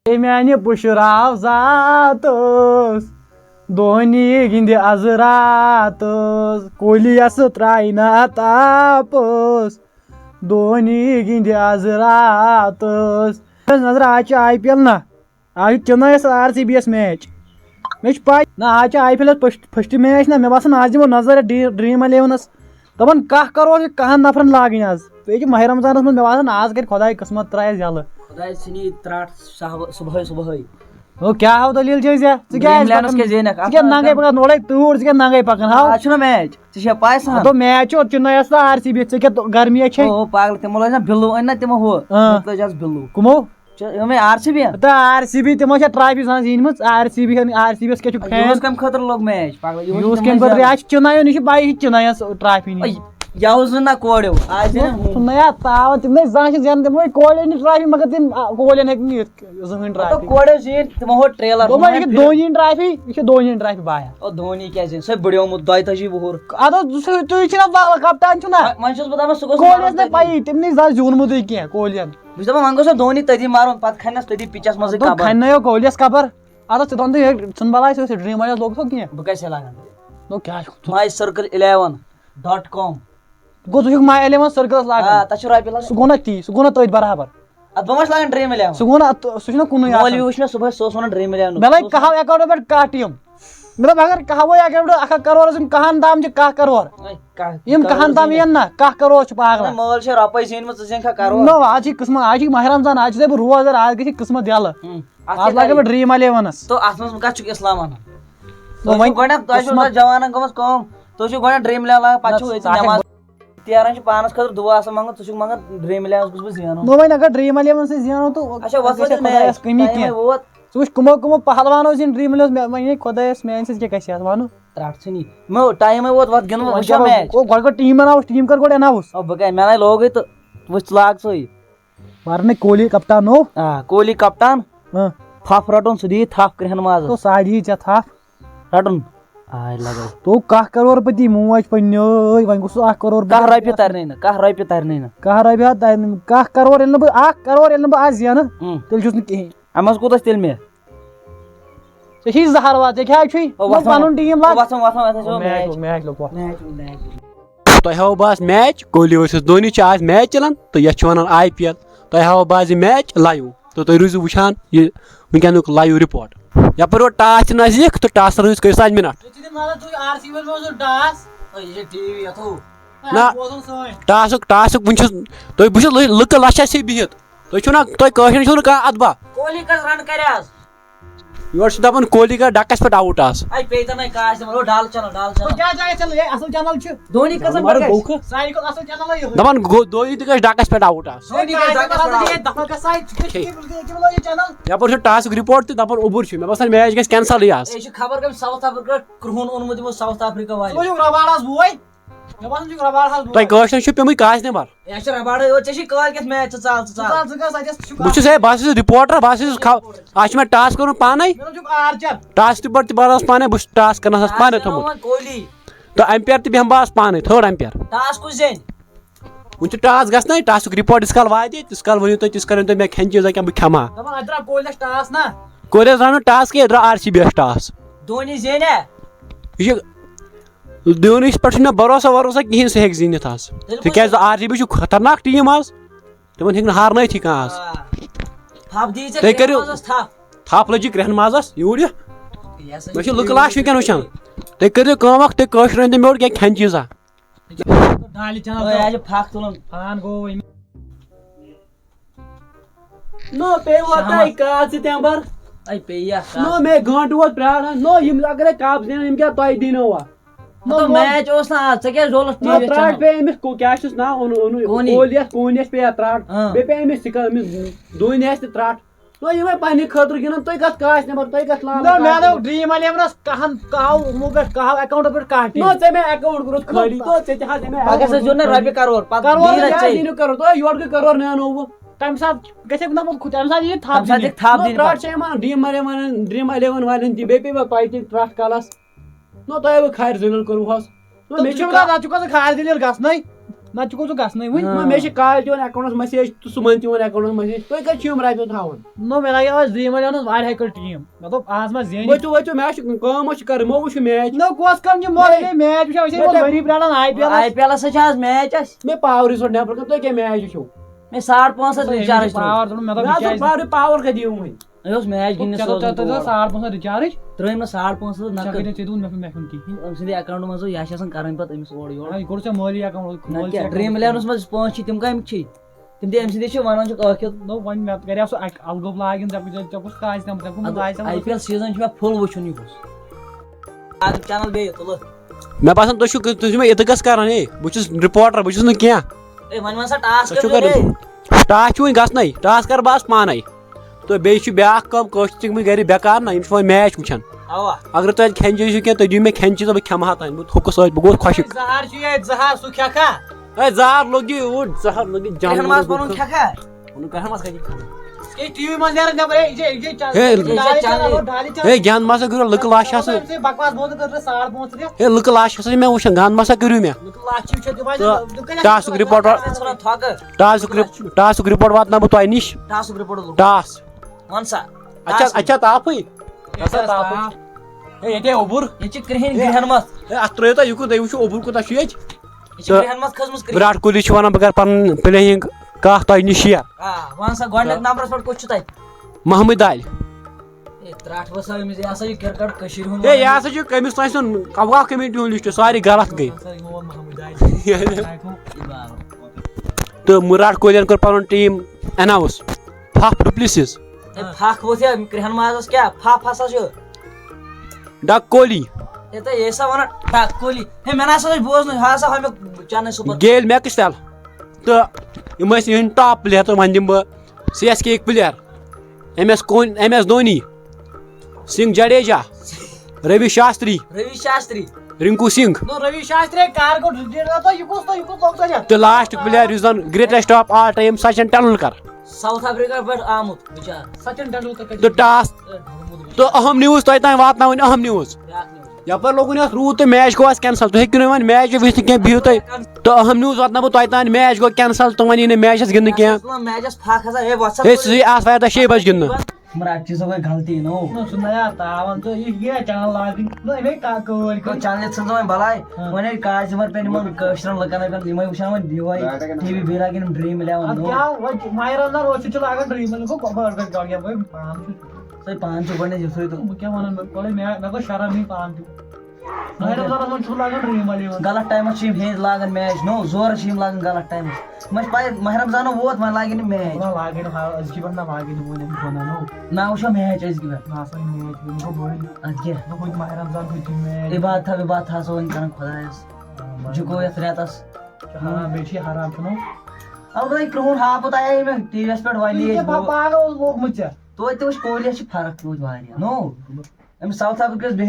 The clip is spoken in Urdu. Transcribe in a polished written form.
میانہِ پُشراو ذاتس دھونی گِنٛدِ آز راتس کُلیَس ترٛایہِ نہٕ تاپس دھونی گِنٛدِ آز راتس نظر آز چھِ آی پی ایل نا آز چھُ چِنٲیَس آر سی بی یَس میچ مےٚ چھِ پاے نہ آز چھِ آی پی ایلَس فٔسٹ میچ نا مےٚ باسان آز دِمو نظر ڈرٛیٖم 11 دَپان کاہ کَرور چھِ کَہَن نفرَن لاگٕنۍ آز بیٚیہِ چھِ ماہِ رمضانَس منٛز مےٚ باسان آز کَرِ خۄداے قٕسمت ترٛایَس یَلہٕ خۄداے ژھٕنی ترٛاٹھ صُبحٲے او کیٛاہ ہاو دٔلیٖل چھے ژےٚ ژٕ کیٛاہ ننٛگَے پَکان نوڑے تۭر ژٕ کیٛاہ ننٛگَے پَکان ہاو آز چھُنہ میچ ژےٚ چھےٚ پاے سان دوٚپ میچ چھُ چِنٲیَس تہٕ آر سی بی ژےٚ کیٛاہ گرمی چھے او پاگل تِمو لٲج نہ بِلوٗ أنۍ نہ تِمو ہُہ لٲج آز بِلوٗ کٕمو یِمے آر سی بی تہٕ آر سی بی تِمو چھا ٹرافی زانٛہہ زیٖنمٕژ آر سی بی یَس کیٛاہ چھُ فین کَمہِ خٲطرٕ لوٚگ میچ پاگل یوٗز کَمہِ خٲطرٕ یہِ چھُ چِنٲیُن یہِ چھُ پَیی یہِ چھِ چِنٲیَس ٹرافی نِنۍ یَوٕ نہ کوریو آز نیا تاوَن تِم نَے زانٛہہ چھِ زینان تِموے کورٮ۪ن نہِ ٹرافی مگر تِم کورٮ۪ن ہیٚکہِ نہٕ یِتھ زٕہٕنۍ ٹرافی کوریو زیٖنۍ تِمو ہوٚو ٹریلر دوٚپمَے یہِ چھِ دھونی ہِنٛۍ ٹرافی یہِ چھِ دھونی ہِنٛۍ ٹرافی بایا او دھونی کیٛازِ زینہِ سُہ بٕڈیومُت 32 وُہُر اَدٕ تُہۍ چھِنہ کپتان چھُنہ وۄنۍ چھُس بہٕ دَپان سُہ گوٚژھ کوہلیَس نَے پَیی تٔمۍ نٕے زانٛہہ زیوٗنمُتٕے کینٛہہ کوہلین بہٕ چھُس دَپان وۄنۍ گوٚژھ دھونی تٔتی مارُن پَتہٕ کھنٮ۪س تٔتی پِچَس منٛزٕے دوٚپ کھننٲیو کوہلیَس خبر اَدٕ ژٕ دَپان تہٕ ژھٕن بلاے سُہ ڈرٛیٖم 11 لوگ سو کینٛہہ بہٕ کَتہِ چھَس لاگان دوٚپ کیٛاہ چھُ ماے سٔرکٕل 11.com گوٚو ژٕ چھُکھ ماے 11 سٔرکٕلَس لاگان تَتھ چھِ رۄپیہِ لَگان سُہ گوٚو نہ تی سُہ گوٚو نہ تٔتھۍ برابر اَدٕ بہٕ ما چھُس لاگان ڈرٛیٖم 11 سُہ گوٚو نہ سُہ چھُنہ کُنُے مولوی وٕچھ مےٚ صُبحٲے سُہ اوس وَنان ڈرٛیٖم 11 مےٚ لَگہِ کَہَو اٮ۪کاوُنٛٹو پٮ۪ٹھ کاہ ٹیٖم مےٚ دوٚپ اگر کَہوے اٮ۪کاوُنٛٹ 1 کَرور یِم کَہَن تام چھِ کاہ کَرور یِم کَہَن تام یِن نا کاہ کَرور چھِ پاگل مٲل چھِ رۄپَے زیٖنمٕژ ژٕ زینکھا کَرور نو آز چھِ قٕسمت آز چھِ ماہِ رمضان آز چھُسے بہٕ روزدار آز گژھِ قٕسمت یَلہٕ آز لاگے بہٕ ڈرٛیٖم 11 تو اَتھ منٛز کَتھ چھُکھ اِسلام وَنان گۄڈنٮ۪تھ تۄہہِ چھُو جوانَن گٔمٕژ کٲم تُہۍ چھِو گۄڈنٮ۪تھ ڈرٛیٖم 11 لاگان پَتہٕ چھُو أتی نٮ۪ماز تیران چھِ پانَس خٲطرٕ دُعا آسان منٛگُن ژٕ چھُکھ منٛگان ڈرٛیٖم 11 گوٚژھ بہٕ زینُن وۄنۍ اگر ڈرٛیٖم 11 سۭتۍ زینو تہٕ کٔمی کینٛہہ ووت ژٕ وٕچھ کٕمو پہلوانو زیٖنۍ ڈرٛیٖم 11 مےٚ وَنے خۄدایَس میٛانہِ سۭتۍ کیٛاہ گژھِ اَتھ وَنہٕ ترٛٹھ ژھٕنی مےٚ ٹایمٕے ووت وَتھ گِنٛدُن وٕچھو میچ گۄڈٕ کر ٹیٖم بَناوُس ٹیٖم کر گۄڈٕ اٮ۪ناوُس بہٕ کیٛاہ مےٚ نَے لوگُے تہٕ وٕچھ ژٕ لاگ ژٕے وَرنٕے کوہلی کپتان نوٚو کوہلی کپتان تھپھ رَٹُن سُہ دِیہِ تھپھ کرٛٮ۪ہن مازَس سُہ دی ژےٚ تھپھ رَٹُن آے لگٲے تو کاہ کَرور پٔتی موج پنٛنہِ وۄنۍ گوٚژھ سُہ 1 کَرور کاہ رۄپیہِ ترنٕے نہٕ کاہ رۄپیہِ ترنٕے نہٕ کاہ رۄپیہِ حظ ترِ کاہ کَرور ییٚلہِ نہٕ بہٕ 1 کَرور ییٚلہِ نہٕ بہٕ آز زینہٕ تیٚلہِ چھُس نہٕ کِہیٖنۍ اَمہِ منٛز کوٗتاہ چھُ تیٚلہِ مےٚ ژےٚ چھی زہر ژےٚ کیٛاہ چھُے پَنُن ٹیٖم تۄہہِ ہاوو بہٕ آز میچ کوہلی ؤرسٕز دھونی چھُ آز میچ چلان تہٕ یَتھ چھِ وَنان آی پی ایل تۄہہِ ہاوو بہٕ آز یہِ میچ لایِو تہٕ تُہۍ روٗزِو وٕچھان یہِ وٕنکیٚنُک لایِو رِپوٹ یَپٲرۍ ووت ٹاس تہِ نزدیٖک تہٕ ٹاسَس روٗزِ کٔژِ تانۍ مِنٹ نہ ٹاسُک وٕنہِ چھُس تُہۍ بہٕ چھُس لُکہٕ لَچھَسٕے بِہِتھ تُہۍ چھُو نہ تۄہہِ کٲشِرٮ۪ن چھُو نہٕ کانٛہہ اَدبا یورٕ چھِ دَپان کوہلی کَر ڈَکَس پٮ۪ٹھ آوُٹ آز دَپان دھونی تہِ گژھِ ڈَکَس پٮ۪ٹھ آوُٹ آز یَپٲرۍ چھُ ٹاسُک رِپوٹ تہِ دَپان اوٚبُر چھُ مےٚ باسان میچ گژھِ کینسَلٕے آز تۄہہِ کٲشرٮ۪ن چھُو پیوٚمُت کاس نٮ۪بر بہٕ چھُس بہٕ ہسا چھُس رِپوٹر بہٕ ہسا چھُس آز چھُ مےٚ ٹاس کوٚرمُت پانے ٹاس پٮ۪ٹھ تہِ بَرس پانے بہٕ چھُس ٹاس کرنس حظ پانے تھوٚمُت تہٕ ایمپیر تہِ بیٚہمہٕ بہٕ آز پانے 3rd ایمپیر وۄنۍ چھُ ٹاس گژھنَے ٹاسُک رِپوٹ یِژھ کال واتہِ تِژھ کال ؤنِو تُہۍ تِژھ کال ؤنِو تُہۍ مےٚ کھٮ۪ن چیٖزا کینٛہہ بہٕ کھٮ۪مہٕ ہا کوہلیَس درٛاو نہٕ ٹاس کینٛہہ یہِ درٛاو آر سی بی یَس ٹاس یہِ چھُ دھونیَس پٮ۪ٹھ چھُنہٕ مےٚ بروسا کِہینۍ سُہ ہیٚکہِ زیٖنِتھ آز تِکیازِ آر سی بی چھُ خطرناک ٹیٖم آز تِمن ہیٚکہِ نہٕ ہارنٲیتھٕے کانٛہہ آز تُہۍ کٔرِو تھپھ لٔجِو کرٛٮ۪ہن مازس یوٗرۍ مےٚ چھِ لُکہٕ لاش وٕنکیٚن وٕچھان تُہۍ کٔرِو کٲم اکھ تُہۍ کٲشرٮ۪ن أنۍتو مےٚ یورٕ کینٛہہ کھٮ۪ن چیٖزا نو بیٚیہِ ووت کاز سِتمبر نو مےٚ گٲنٛٹہٕ ووت پیاران نو یِم اگرے کپ زینن یِم کیٛاہ تۄہہِ دِنو ترٛاٹ پیٚیہِ أمِس کیٛاہ چھُس ناو کوہلیَس پیٚیہِ ہا ترٛاٹ بیٚیہِ پیٚیہِ أمِس دھونیَس تہِ ترٛاٹ نو یِمے پننہِ خٲطرٕ گِنٛدان تُہۍ کتھ کاس نٮ۪بر تُہۍ کتھ ڈرٛیٖم 11 کَہَو اٮ۪کاوُنٛٹو پٮ۪ٹھ کاہ ٹیٖم ژےٚ مےٚ اٮ۪کاوُنٛٹ کوٚرُتھ خٲلی ژےٚ تہِ حظ تۄہہِ یورٕ کَرور نینووٕ تَمہِ ساتہٕ گژھٮ۪کھ نہ تَمہِ ساتہٕ یی تھپھ ترٛاٹ چھِ یِوان ڈرٛیٖم 11 والٮ۪ن تہِ بیٚیہِ پیٚیہِ تۄہہِ تہِ ترٛٹھ کَلس نو تۄہہِ بہٕ کھارِ ذٔلیٖل کوٚروہس مےٚ چھُنہٕ کھارِ دٔلیٖل گژھنَے نہ ژٕ گوٚژھ گژھنٕے وٕنۍ مےٚ چھِ کالہِ تہِ وۄنۍ اٮ۪کاونٹس مسیج تہٕ صُبحن تہِ وۄنۍ اٮ۪کاونٹس مسیج تُہۍ کَتہِ چھِو یِم رۄپیہِ تھاوان نو مےٚ لگیو آز ڈرٛیٖم الیونس واریاہ کٔر ٹیٖم مےٚ دوٚپ آز ما زینہِ ؤتھِو میچ کٲم ما چھِ کَرٕنۍ مو وٕچھِو میچ نو کۄس کم یہِ مۄکلے میچ وٕچھو أسۍ ہے ؤری پرٛاران آی پی آی پی ایلس چھِ آز میچ اَسہِ مےٚ پاورٕے ژوٚٹ نٮ۪بر کُن تُہۍ کیٛاہ میچ وٕچھو مےٚ 550 رِچارٕج پاور دوٚپ مےٚ دوٚپ پاورٕ پاور کَتہِ دِیِو وۄنۍ مےٚ اوس میچ گِنٛدنہِ تۄہہِ 550 رِچارٕج ترٛٲیِم نہٕ 550 نقد ژےٚ دوٚپ مےٚ چھُنہٕ کِہیٖنۍ أمۍ سٕنٛدِ اٮ۪کاونٹ منٛز یا چھِ آسان کَرٕنۍ پَتہٕ أمِس اورٕ یورٕ یہِ کوٚر ژےٚ مٲلی اٮ۪کاونٹ ڈرٛیٖم الیونس منٛز پونٛسہٕ چھِ تِم کَمہِ چھِ تِم تہِ أمۍ سٕنٛدی چھِ وَنان چھُکھ ٲکھِتھ دوٚپ وۄنۍ مےٚ کَریو سُہ الگوب لاگِن ژےٚ کُس آسہِ ژےٚ کُس آسہِ آی پی ایل سیٖزن چھُ مےٚ فُل وٕچھُن یِہُس چَنل بیٚیہِ تُلہٕ مےٚ باسان تُہۍ چھِو مےٚ اِتٕکَس کران ہے بہٕ چھُس رِپوٹر بہٕ چھُس نہٕ کینٛہہ اے وۄنۍ وَن سا ٹاس تۄہہِ چھُو کَرٕنۍ ٹاس چھُ وۄنۍ گژھنَے ٹاس کَرٕ بہٕ آز پانَے تہٕ بیٚیہِ چھُ بیٛاکھ کٲم کٲشِر چھِ گٔمٕتۍ گرِ بٮ۪کار نہ یِم چھِ وۄنۍ میچ وٕچھان اَوا اگر تُہۍ کھٮ۪ن چیٖز چھُو کینٛہہ تُہۍ دِیِو مےٚ کھٮ۪ن چیٖز بہٕ کھٮ۪مہٕ ہا تانۍ بہٕ تھوٚکُس سۭتۍ بہٕ گوٚوُس خۄشِک زہر چھُ ییٚتہِ زہر سُہ کھٮ۪کھا اے زہر لوٚگ یہِ اوٚڑ زہر لوٚگ یہِ کرٛہن ماز پَنُن کھٮ۪کھا ٹی وی منٛز نیران نٮ۪بر ہے گیند ما سا کٔرِو لُکہٕ لاش ہسا بکواس بوز کٔر 550 ہے لُکہٕ لاش ہسا چھِ مےٚ وٕچھان گند ما سا کٔرِو مےٚ ٹاسُک رِپورٹ تھۄکہٕ ٹاسُک رِپورٹ واتناو بہٕ تۄہہِ نِش ٹاسُک رِپورٹ ٹاس وَن سا اچھا تاپھٕے ہے ییٚتے اوٚبُر ییٚتہِ چھِ کرٛہِنۍ گرٛہن منٛز ہے اَتھ ترٛٲیِو تُہۍ یُکُن تُہۍ وٕچھِو اوٚبُر کوٗتاہ چھُ ییٚتہِ یہِ چھِ گرٛہن منٛز کھٔژمٕژ کرٛہِنۍ وِراٹھ کوہلی چھُ وَنان بہٕ کَرٕ پَنُن پٕلییِنٛگ کَتھ تۄہہِ نِش شِیر وَن سا گۄڈٕنِکۍ نمبرَس پٮ۪ٹھ کُس چھُ تَتہِ محمد عالۍ ہے ترٛٹھ ؤژھ أمِس یہِ ہسا چھُ کِرکٹ کٔشیٖرِ ہُنٛد ہے یہِ ہسا چھُ کٔمِس تانۍ سُنٛد کَوکا کٔمِٹی ہُنٛد لِسٹ سارے غلط گٔے تہٕ وِراٹھ کوہلین کوٚر پَنُن ٹیٖم اٮ۪ناوُس پھپھ ڈُپلِسِز پھکھ ؤژھ یا کرٛہن مازَس کیٛاہ پھپھ ہسا چھُ ڈک کوہلی ہے تُہۍ یے سا وَنان ڈک کوہلی ہے مےٚ نسا چھُ بوزنُے ہا سا ہا مےٚ چنئی سُپر گیل میکسٹل تہٕ یِم ٲسۍ یِہٕنٛدۍ ٹاپ پٕلیر تہٕ وۄنۍ دِمہٕ بہٕ سی ایس کے یِکۍ player M S Dhoni Singh Jadeja Ravi Shastri Rinku Singh روی شاستری کار گوٚو تہٕ لاسٹُک پٕلیر یُس زن greatest of all time Sachin Tendulkar south Africa پٮ۪ٹھ آمُت بِچار سچن ٹنڈولکر تہٕ ٹاس تہٕ اہم نِوٕز تۄہہِ تانۍ واتناوٕنۍ اہم نِوٕز یپٲرۍ لوگُن یتھ روٗد تہٕ میچ گوٚو اَسہِ کینسل تُہۍ ہیٚکِو نہٕ وۄنۍ میچ وٕچھِتھ کینٛہہ بِہِو تُہۍ تہٕ اہم نِوٕز واتناو بہٕ تۄہہِ تانۍ میچ گوٚو کینسل تہٕ وۄنۍ یی نہٕ میچس گِنٛدنہٕ کینٛہہ میچس پھکھ ہسا ہے وَتھ ہے سُہ آس وارِیاہ 6 بجہِ گِنٛدنہٕ مراٹھ چیٖزو گٔے غلطی نو سُہ نیا تاوان ژٕ یہِ چنل لاگٕنۍ اَمے کٲلۍ چنلہِ ژھٕن وۄنۍ بلاے وۄنۍ ہے کازِمر پیٚن یِمن کٲشرٮ۪ن لُکن پیٚن یِمے وٕچھان وۄنۍ یِہوے ٹی وی بیٚیہِ لاگن یِم ڈرٛیٖم الیون ماہِ رمضان اوس سُہ چھُ لاگان ڈرٛیٖم تُہۍ پانہٕ چھُو گۄڈٕنیتھ یِتھُے تہٕ بہٕ کیٛاہ وَنان مےٚ گوٚو شرم یی پانہٕ تہِ ماہِ رمضانس منٛز چھُ لاگان ڈرٛیٖم الیون غلط ٹایمس چھِ یِم ہیٚنٛدۍ لاگان میچ نو زورٕ چھِ یِم لاگان غلط ٹایمس یِمن چھِ پاے ماہِ رمضانو ووت وۄنۍ لاگن یِم میچ لاگن أزکہِ پٮ۪ٹھ نہ لاگن وۄنۍ نہ وٕچھو میچ أزکہِ پٮ۪ٹھ نہ سا میچ گوٚو بٔڑۍ اَدٕ کیٛاہ دوٚپُن ماہِ رمضان کھٔتۍ میچ عبادت ہسا وۄنۍ کران خۄدایس جُکو یتھ رٮ۪تس حرام بیٚیہِ چھِ یہِ حرام چھُنہ البتہ یہِ کرٛہُن ہاپُت آیے مےٚ ٹی وی یس پٮ۪ٹھ وۄنۍ پاگل اوس لوگمُت ژےٚ توتہِ تہِ وٕچھ کوہلی یس چھِ فرق تہِ وٕچھ واریاہ نو أمِس ساوُتھ افریقہس